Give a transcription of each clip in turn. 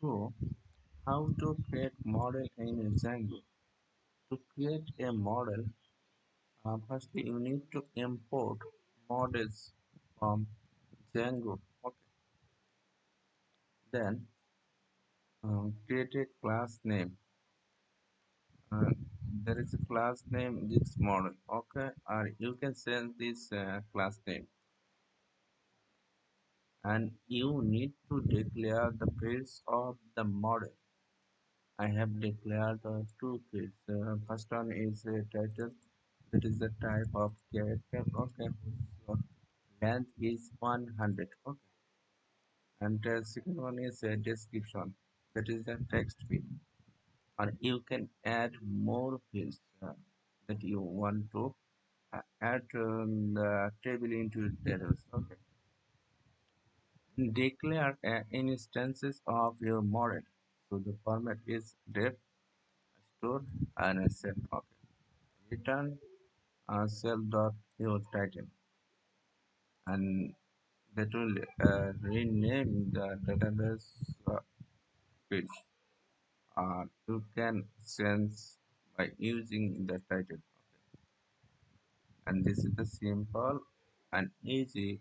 So, how to create model in Django? To create a model, firstly you need to import models from Django. Okay. Then create a class name. Uh, there is a class name this model. Okay, or you can send this class name, and you need to declare the fields of the model. I have declared two fields. First one is a title, that is the type of character. Okay, so length is 100. Okay, and the second one is a description, that is the text field. Or you can add more fields that you want to add the table into the tables. Okay, declare instances of your model. So the format is def, store, and set. Okay, return cell dot your title, and that will rename the database fields. You can sense by using the title. Okay. And this is the simple and easy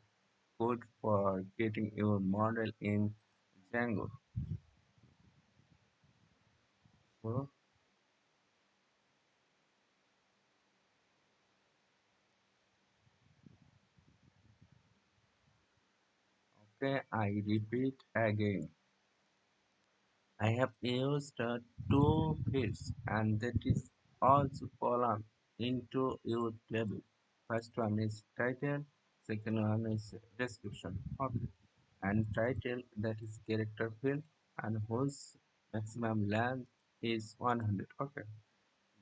code for getting your model in Django. So, okay, I repeat again. I have used two fields, and that is also column into your table. First one is title, second one is description. Okay. And title, that is character field, and whose maximum length is 100. Okay.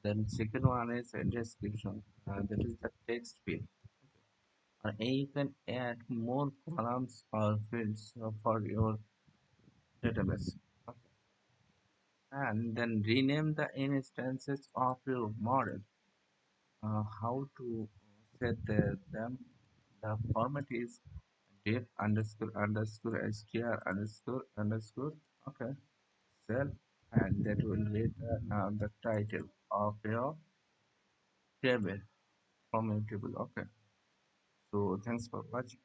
Then second one is a description, that is the text field. And you can add more columns or fields for your database. Okay. And then rename the instances of your model. How to set them? The format is def underscore underscore str underscore underscore. Okay, cell, and that will return the title of your table from your table. Okay, so thanks for watching.